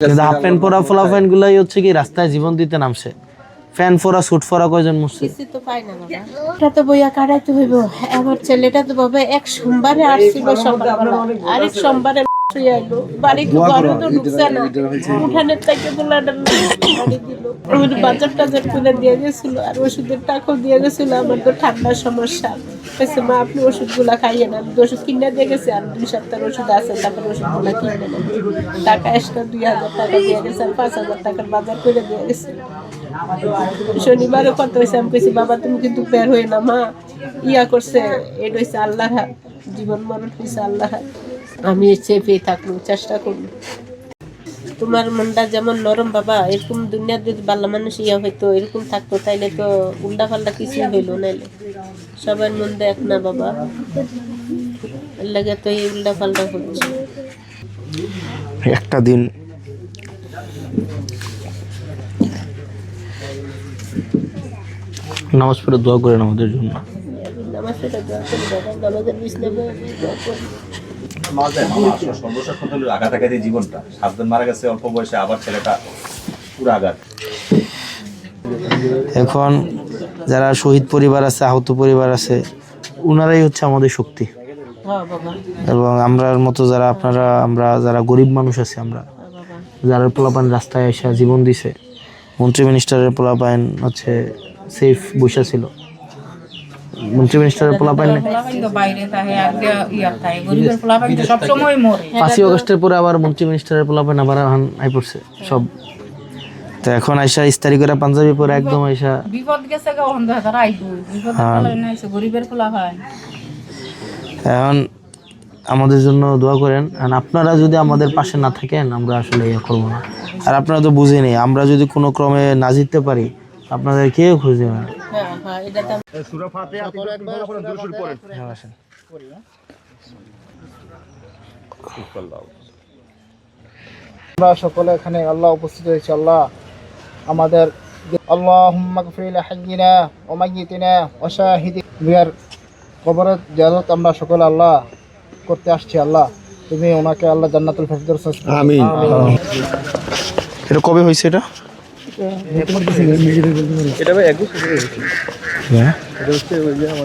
Half pant পরা ফলাফ্যান গুলাই হচ্ছে কি রাস্তায় জীবন দিতে নামছে। ফ্যান পরা স্যুট পরা কয়জন মরছে? কিছু তো পাই না বাবা, এটা তো বইয়া কাটাইতে হইব। আমার ছেলেটা তো বাবা এক সোমবারে আসছিল সকালবেলা, আরেক সোমবারে আইলো বাড়িতে, ঘরে তো ঢুকছে না, উঠানের থেকে গোলাটা বাড়ি দিল। আমার বাজার টাজার করে দিয়ে গেছিল, আর ওষুধের টাকাও দিয়ে গেছিল। আমার তো ঠান্ডার সমস্যা, বলছে মা আপনি ওষুধগুলা খাইয়ে না। আমি ওষুধ কিনে দিয়ে গেছি, আর 2 সপ্তাহের ওষুধ আছে, তারপরে ওষুধগুলা কিনে নেন। টাকা এক্সট্রা 2000 টাকা দিয়ে গেছে, আর 5000 টাকার বাজার করে দিয়ে গেছে। শনিবারও কত হয়েছে, আমি কইছি বাবা তুমি কিন্তু বের হয়ে না, মা ইয়া করছে, এটা হয়েছে আল্লাহর হাত, জীবন মরণ হয়েছে আল্লাহর হাত। আমি চেপে থাকবো, চেষ্টা করবো। তোমার মনটা যেমন নরম বাবা, এরকম দুনিয়ার যদি ভালো মানুষ ইয়া হইতো, এরকম থাকতো, তাইলে তো উল্টা পাল্টা কিছুই হইলো নাইলে। সবার মন দেখ না বাবা, এর লাগে তো এই উল্টা পাল্টা হচ্ছে। একটা দিন নামাজ পড়ে দোয়া করেন আমাদের জন্য। নামাজ পড়ে দোয়া করি বাবা, নামাজের বিছনা দোয়া করি। সর্বসাক্ষণ হলো আঘাতাঘাতি জীবনটা। 7 দিন মারা গেছে অল্প বয়সে, আবার ছেলেটা পুরো আঘাত। এখন যারা শহীদ পরিবার আছে, আহত পরিবার আছে, উনারাই হচ্ছে আমাদের শক্তি। হ্যাঁ বাবা, এবং আমরার মতো যারা আমরা যারা গরিব মানুষ আছে, আমরা যারা পোলাপান রাস্তায় এসে জীবন দিছে, মন্ত্রী মিনিস্টারের পোলাপান হচ্ছে সেফ বসে ছিল। মন্ত্রী মিনিস্টারের পোলাপান 5ই আগস্টের পরে আবার মন্ত্রী মিনিস্টারের পোলাপান আবার আই পড়ছে সব। তো এখন আইসা ইস্তারি করে পাঞ্জাবি পরে একদম আইসা বিপদ গেছে গরিবের পোলাপান। এখন আমাদের জন্য দোয়া করেন। আর আপনারা যদি আমাদের পাশে না থাকেন, আমরা আসলে ইয়ে করবো না। আর আপনারা তো বুঝেনি, আমরা যদি কোনো ক্রমে না জিততে পারি, আপনাদের কেউ খুঁজে দেবে না। আমরা সকলে এখানে আল্লাহ উপস্থিত হয়েছি। আল্লাহ আমাদের আল্লাহুম্মা গফির লি হাইয়িনা ওয়া মাইয়িতিনা ওয়া শাহিদিনার কবরের জিয়ারত আমরা সকলে আল্লাহ করতে আসছি। আল্লাহ তুমি ওনাকে আল্লাহ জান্নাতুল ফিরদাউস আমিন। এটা কবে হয়েছে? এটা এটা ভাই এক বছর হয়েছে। হ্যাঁ। এটা হচ্ছে ওই যে আমাদের